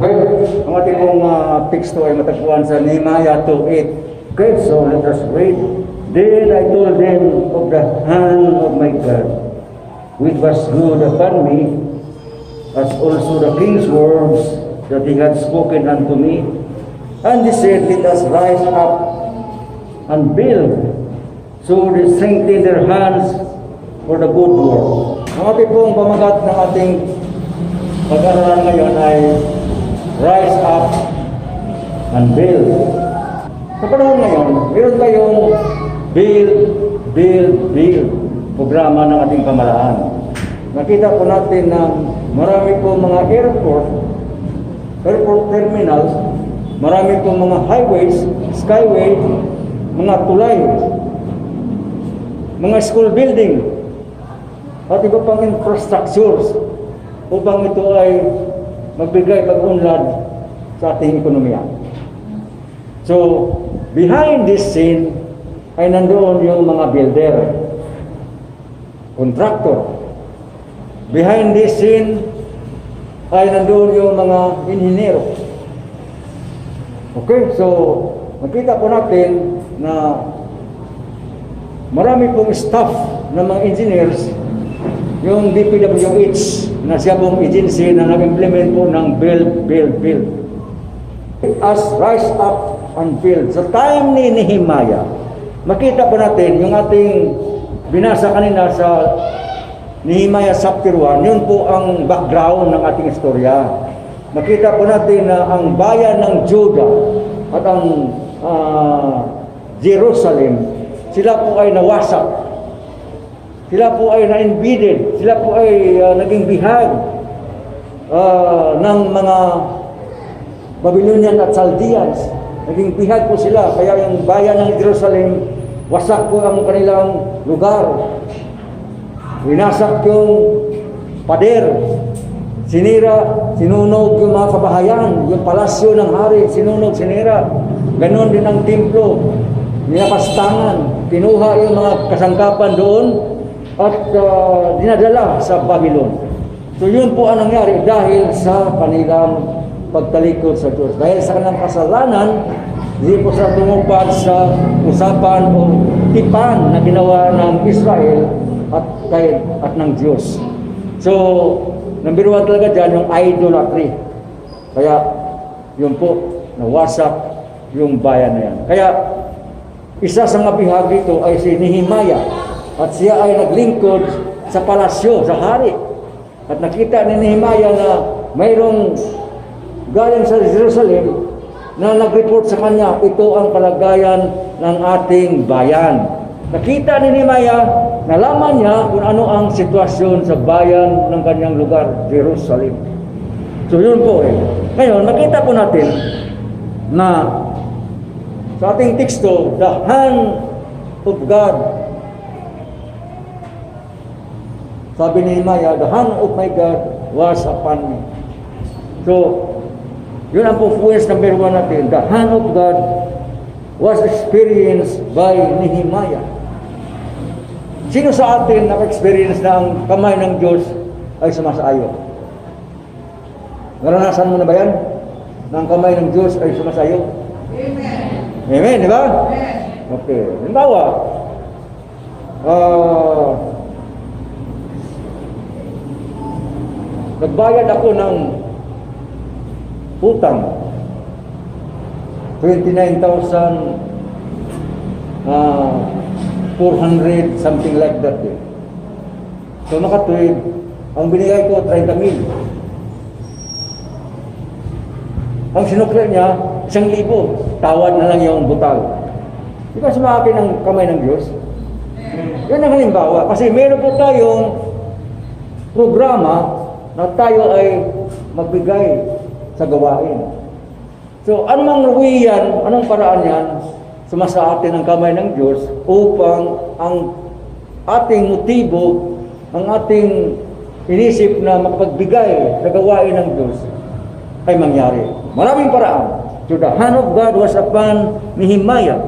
Okay, ang ating pong teksto ay matagpuan sa Nehemiah 2:8. Okay, so let us read. Then I told them of the hand of my God, which was good upon me, as also the king's words that he had spoken unto me. And he said, let us rise up and build. So they strengthened their hands for the good work. Ang ating pong pamagat ng ating pag-aralan ngayon ay rise up and build. Sa panahon ngayon, meron tayong build programa ng ating pamahalaan. Nakita po natin na marami po mga airport terminals, marami po mga highways, skyway, mga tulay, mga school building, at iba pang infrastructures upang ito ay magbigay pag-unlad sa ating ekonomiya. So, behind this scene ay nandoon yung mga builder, contractor. Behind this scene ay nandoon yung mga inhinyero. Okay, so nakita po natin na marami pong staff ng mga engineers, yung DPWH na siya pong agency na nag-implement po ng build. As rise up and build. Sa time ni Nehemiah, makita po natin yung ating binasa kanina sa Nehemiah chapter 1, yun po ang background ng ating istorya. Makita po natin na ang bayan ng Judah at ang Jerusalem, sila po ay nawasak. Sila po ay na-invaded. Sila po ay naging bihag ng mga Babylonian at Chaldeans. Naging bihag po sila. Kaya yung bayan ng Jerusalem, wasak po ang kanilang lugar. Winasak yung pader. Sinira, sinunog yung mga kabahayan. Yung palasyo ng hari, sinunog, sinira. Ganon din ang templo. Ninapastangan. Kinuha yung mga kasangkapan doon at dinadala sa Babylon. So yun po ang nangyari dahil sa kanilang pagtalikod sa Diyos. Dahil sa kanilang kasalanan, hindi po sa tumupad sa usapan o tipan na ginawa ng Israel at ng Diyos. So, number 1 talaga dyan, yung idolatry. Kaya, yun po, nawasak yung bayan na yan. Kaya, isa sa mga bihag dito ay si Nehemiah. At siya ay naglingkod sa palasyo, sa hari. At nakita ni Nehemiah na mayroong galing sa Jerusalem na nag-report sa kanya, ito ang kalagayan ng ating bayan. Nakita ni Nehemiah, nalaman niya kung ano ang sitwasyon sa bayan ng kanyang lugar, Jerusalem. So yun po eh. Ngayon, nakita po natin na sa ating teksto, the hand of God. Sabi ni Nehemiah, the hand of my God was upon me. So, yun ang influence number 1 natin. The hand of God was experienced by Nehemiah. Sino sa atin naka-experience na ang kamay ng Diyos ay sumasayo? Naranasan mo na ba yan? Na ang kamay ng Diyos ay sumasayo? Amen. Amen, di ba? Amen. Okay. Halimbawa, nagbayad ako ng utang 29,400 something like that eh. So nakatuwid, ang binigay ko 30,000. Ang sinukli niya 1,000, tawad na lang yung butal. Di ba sumakin ang kamay ng Diyos? Yan ang halimbawa. Kasi meron po tayong programa na tayo ay magbigay sa gawain. So, anong way yan, anong paraan yan, sumasa atin ang kamay ng Diyos upang ang ating motibo, ang ating inisip na makapagbigay sa gawain ng Diyos ay mangyari. Maraming paraan. So, the hand of God was upon Nehemiah.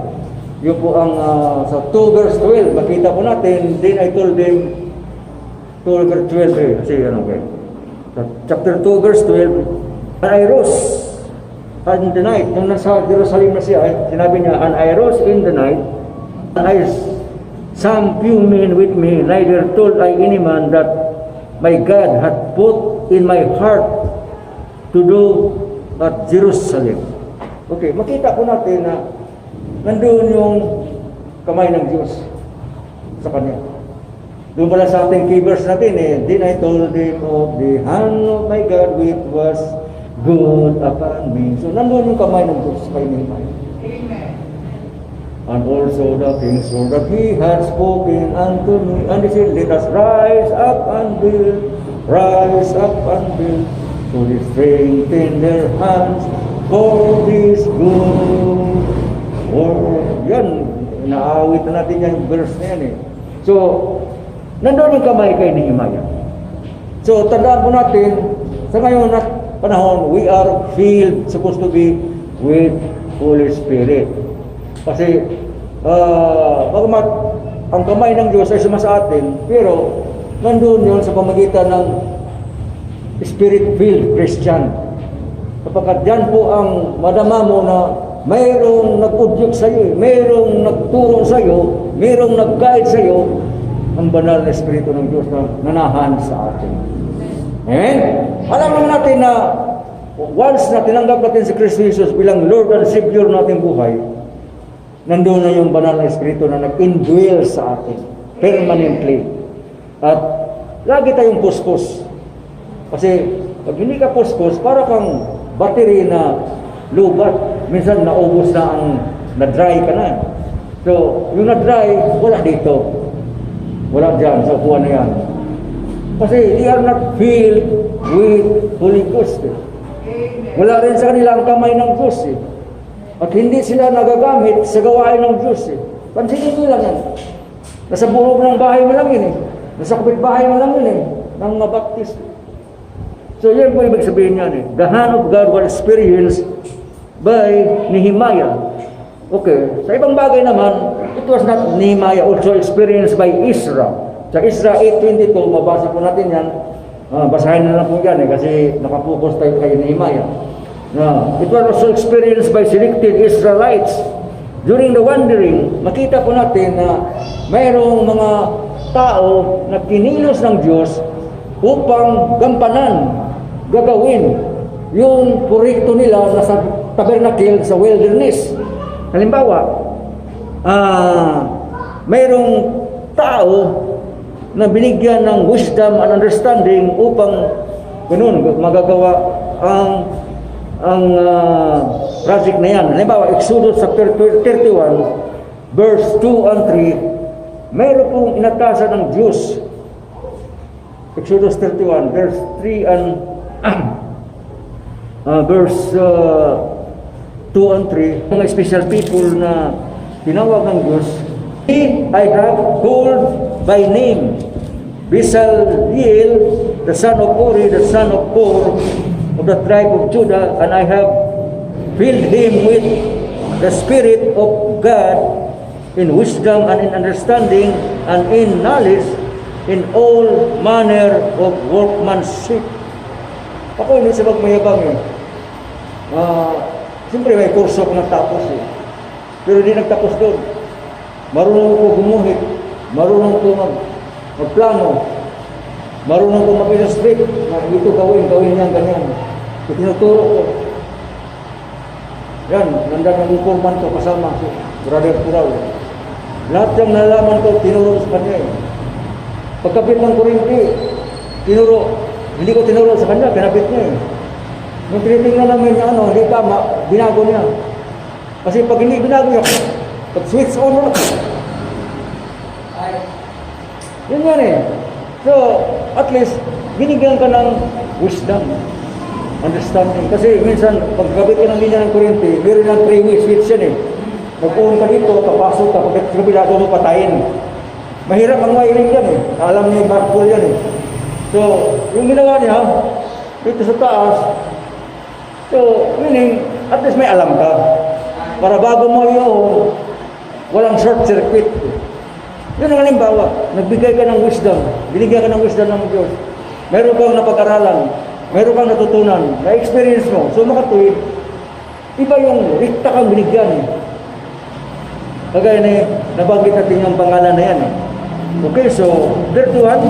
Yun po ang sa 2 verse 12, makita po natin, then I told them, 2 verse 12 kasi ano okay. Chapter 2 verse 12, I rose in the night. Nung nasa Jerusalem na siya, sinabi niya, and I rose in the night, and I some few men with me, neither told I any man that my God had put in my heart to do at Jerusalem. Okay, makita po natin na nandun yung kamay ng Diyos sa kanya. Doon pala sa ating key verse natin Then I told him of the hand of my God which was good upon me. So nandun yung kamay ng Diyos kay Nehemiah. Amen. And also the king saw that he had spoken unto me, and he said, let us rise up and build, so they strengthen their hands for this good work. Yan, naawit na natin yung verse na yan So, nandun yung kamay kay Nehemiah. So, tandaan po natin, sa ngayon na panahon, we are filled, supposed to be, with Holy Spirit. Kasi, bagamat ang kamay ng Diyos ay sumasa atin, pero nandun yun sa pamagitan ng Spirit-filled Christian. Kapag yan po ang madama mo na mayroong nag-udyok sa iyo, mayroong nagturo sa iyo, mayroong nag-guide sa iyo, ang banal na Espiritu ng Diyos na nanahan sa atin. Amen? Alam naman natin na once na tinanggap natin si Kristo Jesus bilang Lord and Savior nating buhay, nandun na yung banal na Espiritu na nag-indwell sa atin permanently. At lagi tayong puspos. Kasi pag hindi ka puspos, para kang battery na lubat. Minsan naubos na ang na-dry ka na. So, yung na-dry, wala dito. Wala dyan, sa upuan na yan. Kasi they are not filled with Holy Ghost. Wala rin sa kanila ang kamay ng Diyos. At hindi sila nagagamit sa gawain ng Diyos. Pansinin nyo lang yan. Nasa buhok ng bahay mo lang yun Nasa kapitbahay mo lang yun ng mga baptist. So yan po ibig sabihin yan The hand of God was experienced by Nehemiah. Okay. Sa ibang bagay naman, it was not Nehemiah, also experienced by Ezra. Sa Ezra 8:22, mabasa po natin yan. Basahin na lang po yan kasi nakapokus tayo kay Nehemiah. It was also experienced by selected Israelites. During the wandering, makita po natin na mayroong mga tao na kinilos ng Diyos upang gampanan, gagawin yung proyekto nila na sa tabernacle sa wilderness. Halimbawa, mayroong tao na binigyan ng wisdom and understanding upang ganun, magagawa ang project na yan. Halimbawa, Exodus chapter 31, verse 2 and 3, mayroon pong inatasan ng Diyos. Exodus 31, verse 3 and verse 2 and 3, mga special people na tinawag ng Diyos. I have called by name Bezaleel, the son of Uri, the son of Hur, of the tribe of Judah, and I have filled him with the Spirit of God in wisdom and in understanding and in knowledge, in all manner of workmanship. Ako hindi sa magmayabang siyempre may kurso ako nagtapos pero hindi nagtapos doon. Marunong ko gumuhit, marunong ko magplano, marunong ko mag-illustrate na ito gawin yan, ganyan. Tinuturo ko. Yan, nandan ng informan ko kasama si Brother Puraw. Lahat yung nalaman ko, tinuro sa kanya Pagkabit ng kurinti, hindi ko tinuro sa kanya, pinabit niya Nung tinitingnan namin niya, hindi tama, binago niya. Kasi pag hindi binago niya, pag switch on mo, yun yan So, at least, binigyan ka ng wisdom, understanding. Kasi minsan, pagkabit ka ng linya ng kuryente, meron ng 3-way switch yan Mag-on ka dito, papasok ka, pagkat kabila mo patayin. Mahirap ang wiring yan Alam niya yung backball yan So, yung ginawa niya, dito sa taas, so, meaning, at least may alam ka. Para bago mo walang short circuit. Yun ang halimbawa, nagbigay ka ng wisdom, binigyan ka ng wisdom ng Diyos. Meron kang napag-aralan, meron kang natutunan, na-experience mo, so makatuwid, iba yung rikta kang binigyan eh. Kagaya na nabanggit natin yung pangalan na yan eh. Okay, so, Bertuhan,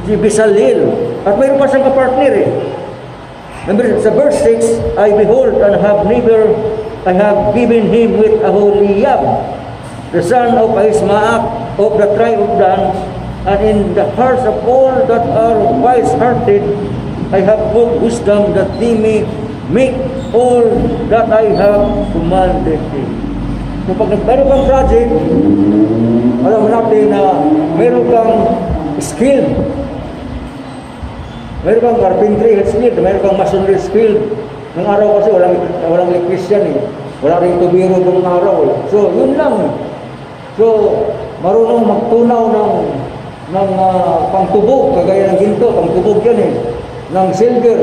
si Bisalil, at mayroon pa siyang kapartner eh. Remember, sa verse 6, I behold and I have given him with Aholiab, the son of Ahismaach of the tribe of Dan, and in the hearts of all that are wise-hearted, I have put wisdom that they may make all that I have commanded thee. So pag meron kang project, alam mo natin na meron kang skill, meron kang carpentry skill, meron kang masonry skill. Nung araw kasi walang electrician eh. Wala rin tubiro ng araw eh. So yun lang eh. So marunong magtunaw ng pangtubog, kagaya ng ginto, pangtubog yan eh. Ng silver,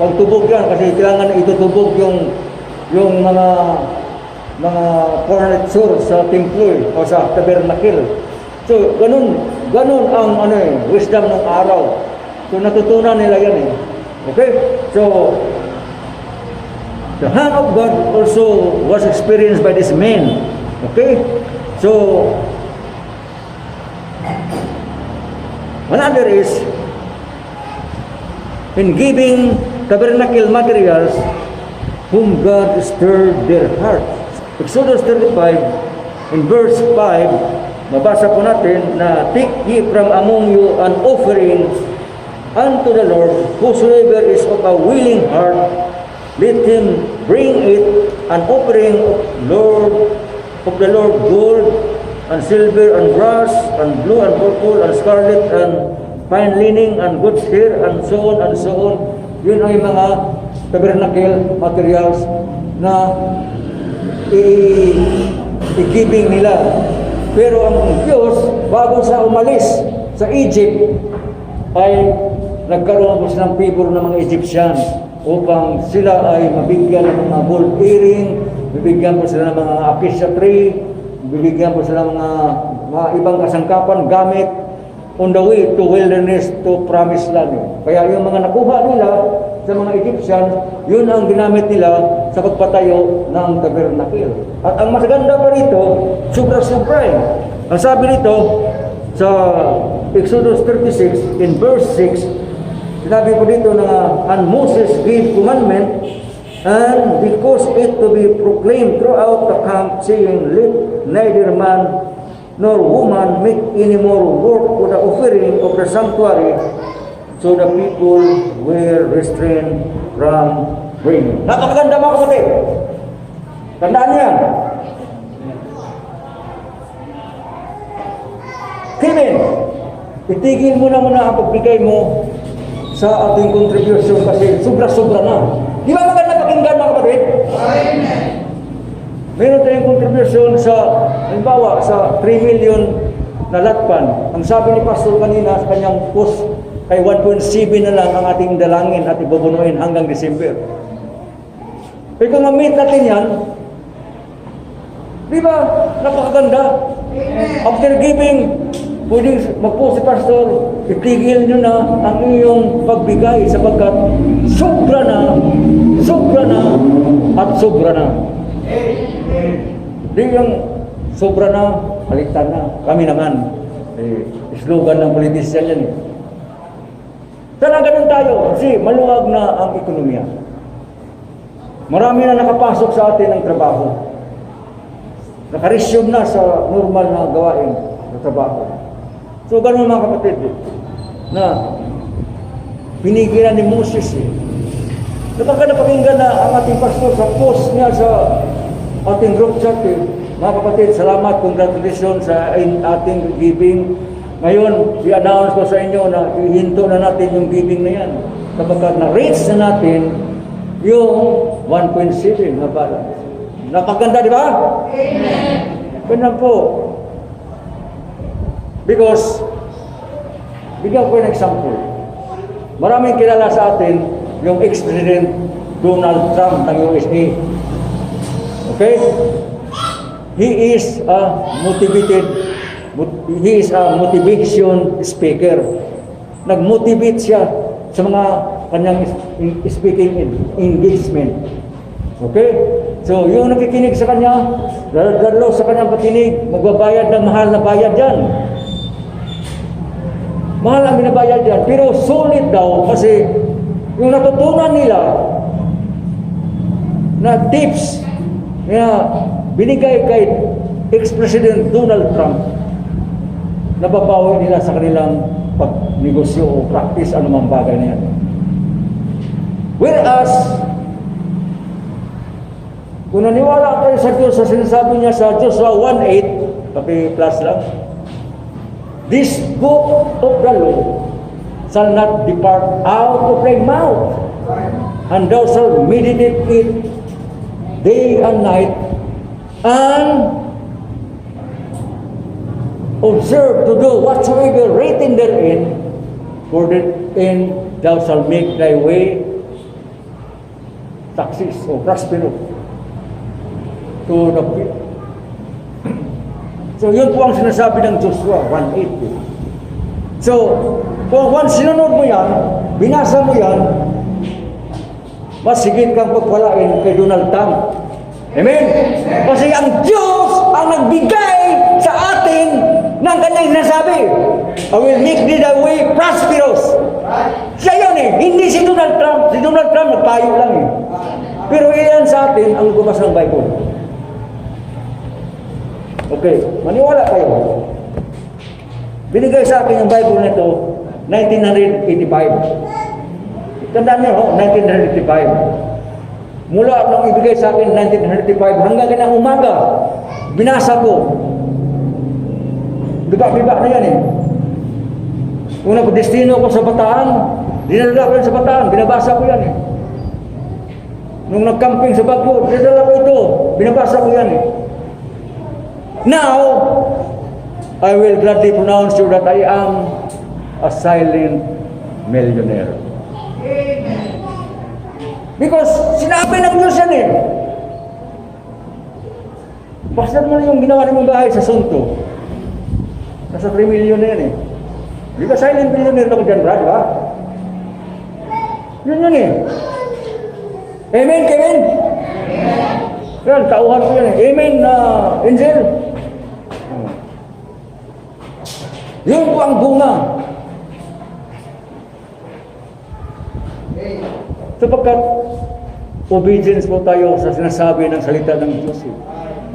pangtubog yan kasi kailangan itutubog yung mga furniture sa templo eh, o sa tabernacle. So ganun ang wisdom ng araw. So natutunan nila yan eh. Okay? So the hand of God also was experienced by this man. Okay? So another is in giving tabernacle materials whom God stirred their hearts. Exodus 35 in verse 5, mabasa po natin na take ye from among you an offering unto the Lord, whosoever is of a willing heart, let him bring it, an offering of the Lord gold and silver and brass and blue and purple and scarlet and fine linen and goat's hair and so on and so on. Yun ang mga tabernacle materials na i-giving nila. Pero ang Diyos, bago sa umalis sa Egypt, ay nagkaroon po silang favor ng mga Egyptian upang sila ay mabigyan ng mga gold earring, bibigyan po sila ng mga acacia tree, bibigyan po sila ng mga ibang kasangkapan, gamit on the way to wilderness to promised land. Kaya yung mga nakuha nila sa mga Egyptians, yun ang ginamit nila sa pagpatayo ng tabernacle. At ang mas ganda pa rito, sobra-sobra eh. Ang sabi nito sa Exodus 36 in verse 6, sinabi po dito na, and Moses gave commandment, and because it to be proclaimed throughout the camp, saying, let neither man nor woman make any more work for the offering of the sanctuary. So the people were restrained from bringing. Napakaganda mga kapatid. Tandaan niyan. Kevin, itigil mo na muna ang pagbigay mo sa ating contribution kasi sobra-sobra na. Di ba maganda pakinggan mga kapatid? Amen. Meron tayong contribution sa, halimbawa, sa 3 million na latpan. Ang sabi ni Pastor kanina sa kanyang post, ay 1.7 na lang ang ating dalangin at ibubunuin hanggang December. Pero kung ma-meet natin yan, di ba, napakaganda? After giving, pwedeng mag-post si Pastor, itigil nyo na ang iyong pagbigay sapagkat sobra na, at sobra na. Di yung sobra na, halitan na. Kami naman, slogan ng politisyan yan eh. Sana ganun tayo kasi maluwag na ang ekonomiya. Marami na nakapasok sa atin ng trabaho. Nakaresume na sa normal na gawain sa trabaho. So ganun mga kapatid na pinigilan ni Moses eh. Napakinggan na ang ating pastor sa post niya sa ating group chat eh. Mga kapatid, salamat, congratulations sa ating giving. Ngayon, i-announce ko sa inyo na ihinto na natin yung giving na yan. Kapag na-reach na natin yung 1.7 na balance. Napaganda, di ba? Amen. Ganun po. Because, bigyan ko yung example. Maraming kilala sa atin yung ex-president Donald Trump ng USA. Okay? He is a motivation speaker. Nag-motivate siya sa mga kanyang speaking engagement. Okay? So, yung nakikinig sa kanya, dadalo sa kanyang pakinig, magbabayad ng mahal na bayad yan. Mahal ang binabayad yan. Pero sulit daw kasi yung natutunan nila na tips na binigay kay ex-President Donald Trump, nababawi nila sa kanilang pagnegosyo o practice anumang bagay na yan. Whereas, kung naniwala kayo sa Diyos sa sinasabi niya sa Joshua 1:8, plus lang, this book of the law shall not depart out of thy mouth, and thou shalt meditate it day and night, and observe to do whatsoever written therein, for therein thou shalt make thy way success or prosperous to the people. So, yun po ang sinasabi ng Joshua 1:8. So, kung once sinunod mo yan, binasa mo yan, mas higit kang pagpalain kay Donald Trump. Amen? Kasi ang Diyos ang nagbigay sa atin ng kanyang sinasabi. I will make thee thy way prosperous. Siya yun eh, hindi si Donald Trump. Si Donald Trump nagpayo lang eh. Pero iyan sa atin ang gumas ng Bible. Okay, maniwala kayo. Binigay sa akin yung Bible nito 1985. Tandaan niyo, 1985. Mula nang ibigay sa akin 1935 hanggang kanang umaga, binasa ko. Biba-biba na yan eh. Kung nagdestino ko sa Bataan, dinadala ko yan sa Bataan, binabasa ko yan eh. Nung nagcamping sa Baguio, dinadala ko ito, binabasa ko yan eh. Now, I will gladly pronounce you that I am a silent millionaire. Because sinabi ng Diyos yan eh. Basta mo yung ginawa ng bahay sa Sunto. Nasa 3 million na yan eh. Di ba silent millionaire ako dyan, Brad, ba? Yun yun eh. Amen, Kevin? Yan, tauhan ko yan eh. Amen, Angel? Yun po ang bunga. Sapagkat obedience po tayo sa sinasabi ng salita ng Diyos.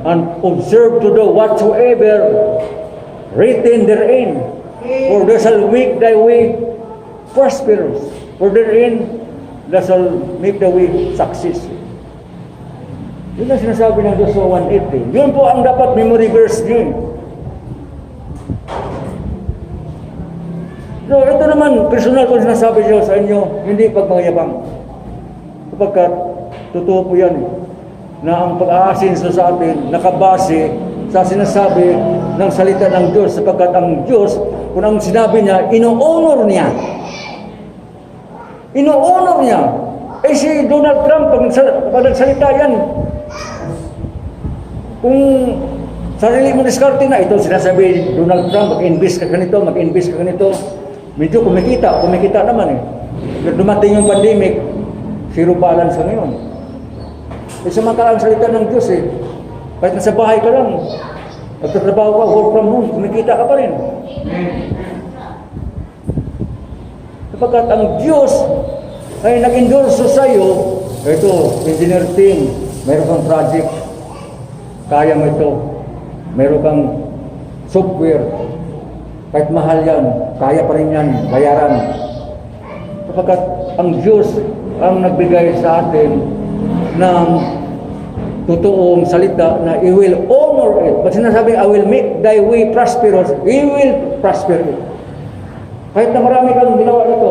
And observe to do whatsoever written therein, for they shall make thy way prosperous, for therein they shall make the way success. Yun ang sinasabi ng Diyos sa 1:8. Yun po ang dapat memory verse niyo. So, ito naman, personal ko sinasabi niyo sa inyo, hindi pagmangyabang. Sapagkat, totoo po yan na ang pag-aasinso sa atin nakabase sa sinasabi ng salita ng Diyos, sapagkat ang Diyos, kung ang sinabi niya, ino-honor niya. Ino-honor niya. Eh si Donald Trump, pag nagsalita yan, kung sarili mo diskarte na, ito sinasabi Donald Trump, mag-invest ka ganito, mag-invest ka ganito, medyo kumikita naman eh. Dumating yung pandemic, zero balance ka ngayon. Eh samantalang salita ng Diyos eh, kahit nasa bahay ka lang, nagtatrabaho ka, work from home, kumikita ka pa rin. Sapagkat ang Diyos ay nag-endorse sa iyo, ito, engineer team, mayroon kang project, kaya mo ito, mayroon kang software, kahit mahal yan, kaya pa rin yan, bayaran. Sapagkat ang Diyos ang nagbigay sa atin ng totoong salita na He will honor it. Pag sinasabi, I will make thy way prosperous, He will prosper it. Kahit na marami kang ginawa dito,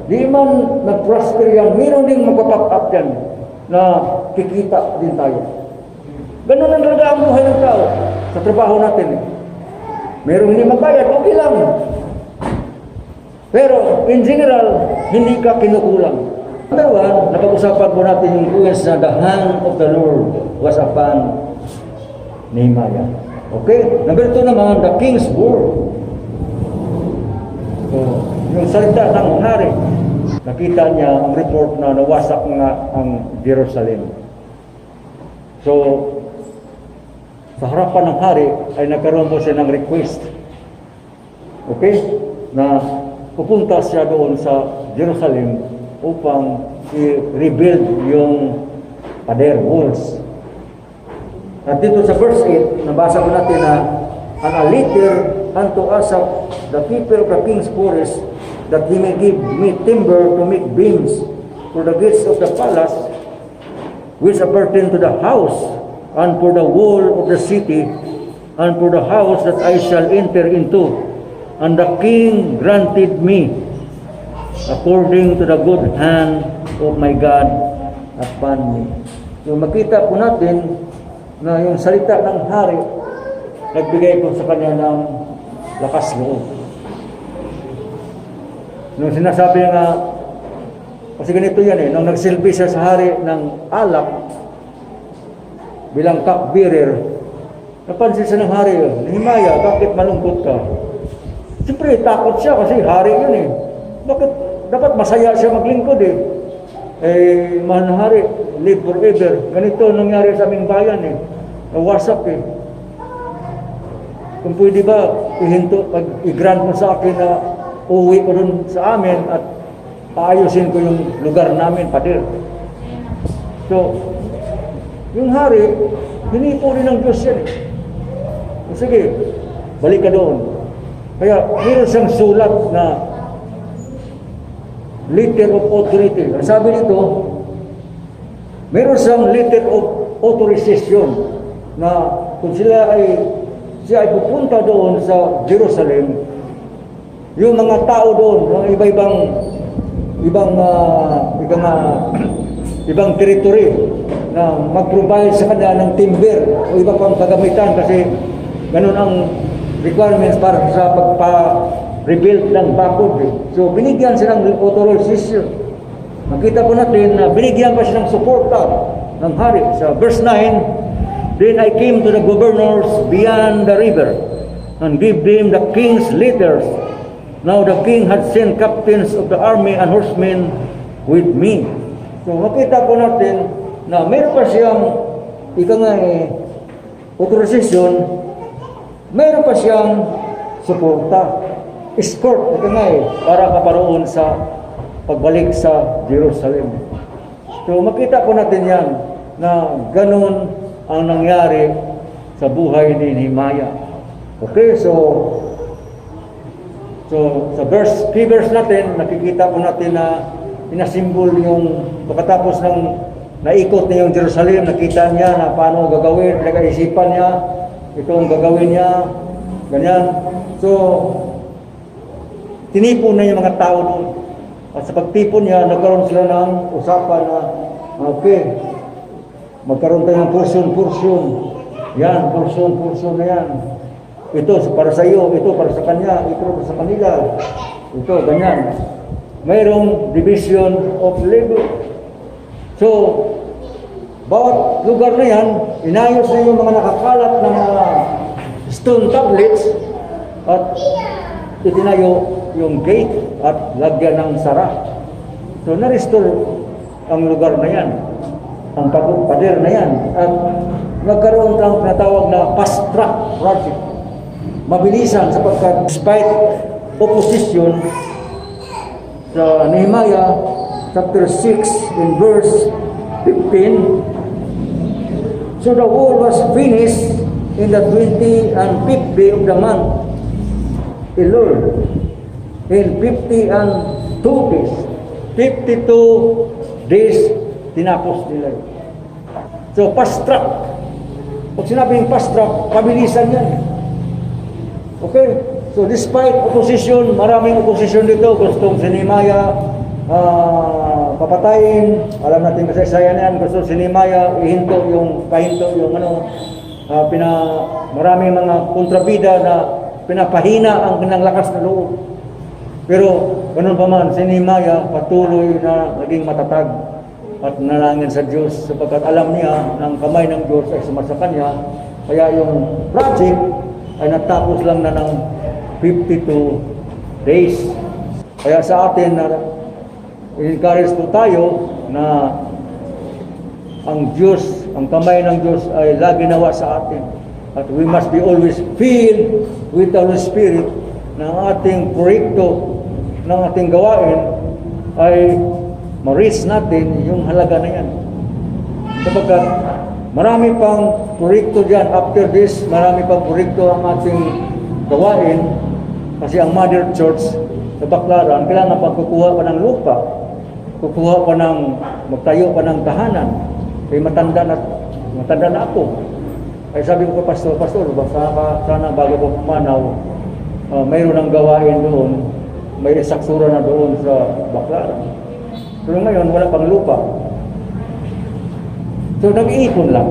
di man nag-prosper yan, meron din magpapop up yan na kikita din tayo. Ganun ang talaga ang buhay ng tao sa trabaho natin. Merong hindi magbayad, okay lang. Pero in general, hindi ka kinukulang. Number one, napag-usapan po natin yung US na the hand of the Lord was upon Nehemiah. Okay? Number two naman, the king's word. So, yung salita ng hari, nakita niya ang report na nawasak nga ang Jerusalem. So, sa harapan ng hari ay nagkaroon po siya ng request. Okay? Na pupunta siya doon sa Jerusalem upang i-rebuild yung pader walls. At dito sa verse 8, nabasa ko natin na, "And a letter unto Asaph, the keeper of the king's forest, that he may give me timber to make beams for the gates of the palace, which appertain to the house, and for the wall of the city, and for the house that I shall enter into. And the king granted me, according to the good hand of my God upon me." So makita po natin na yung salita ng hari, nagbigay po sa kanya ng lakas loob. Nung sinasabi nga, kasi ganito yan nung nagsilbi siya sa hari ng alak, bilang cupbearer, napansin siya ng hari, "Nehemiah, bakit malungkot ka?" Siyempre, takot siya kasi hari yun Bakit? Dapat masaya siya maglingkod mahal na hari, live forever. Ganito nangyari sa aming bayan nawasak Kung pwede ba, i-grant mo sa akin na uuwi ko dun sa amin at paayusin ko yung lugar namin, pader. So, yung hari, hinipo rin ng Diyos yan Sige, balik ka doon. Kaya, meron siyang sulat na letter of authority. Ang sabi nito, meron siyang letter of authorization na kung siya ay pupunta doon sa Jerusalem, yung mga tao doon, ng ibang territory na mag-provide sa kanya ng timber o iba pang kagamitan kasi ganun ang requirements para sa pagpa-rebuild ng bakod. So, binigyan siya ng authorization. Makita po natin na binigyan pa siya ng suporta ng hari. Sa verse 9, "Then I came to the governors beyond the river and gave them the king's letters. Now the king had sent captains of the army and horsemen with me." So, makita po natin na mayroon pa siyang authorization, mayroon pa siyang suporta, escort, para kaparoon sa pagbalik sa Jerusalem. So makita po natin yan na ganun ang nangyari sa buhay ni Nehemiah. Okay, so sa key verse natin, nakikita po natin na pinasimbol yung pagkatapos ng naikot niya yung Jerusalem, nakita niya na paano gagawin, nag-aisipan niya, itong gagawin niya, ganyan. So, tinipon na yung mga tao doon. At sa pagtipon niya, nagkaroon sila ng usapan na, okay, magkaroon tayo ng portion. Yan, portion na yan. Ito para sa iyo, ito para sa kanya, ito para sa kanila. Ito, ganyan. Mayroong division of labor. So, bawat lugar na yan, inayos na yung mga nakakalat ng mga stone tablets at itinayo yung gate at lagyan ng sara. So, na-restore ang lugar na yan, ang pader na yan. At nagkaroon ng natawag na fast track project. Mabilisan sapagkat despite opposition sa Nehemiah chapter 6 in verse 15, so the wall was finished in the 20 and 5th day of the month Elul, in 50 and 2 days. 52 days tinapos nila. So fast track. Pag sinabing fast track, pabilisan yan. Okay? So despite opposition, maraming opposition dito, gustong si Nehemiah papatayin. Alam natin kasaysayan yan, gusto si Nehemiah pahinto yung maraming mga kontrabida na pinapahina ang kanyang lakas na loob. Pero ganun pa man, si Nehemiah patuloy na naging matatag at nanalangin sa Diyos sapagkat alam niya ng kamay ng Diyos ay sumasa kanya. Kaya yung project ay natapos lang na ng 52 days. Kaya sa atin na encourage po tayo na ang Diyos, ang kamay ng Diyos ay lagi nawa sa atin. At we must be always filled with the Holy Spirit na ang ating proyekto, ng ating gawain ay ma-reach natin yung halaga na yan. Kapagkat marami pang proyekto dyan, after this, marami pang proyekto ang ating gawain kasi ang Mother Church sa Baclaran, kailangan pagkukuha pa ng lupa, kukuha pa ng, magtayo pa ng tahanan. Kaya matanda na ako. Ay sabi ko kay Pastor, sana bago ko pumanaw, mayroon ng gawain doon, may saksura na doon sa Baclaran. Pero ngayon, wala pang lupa. So nag-iipon lang.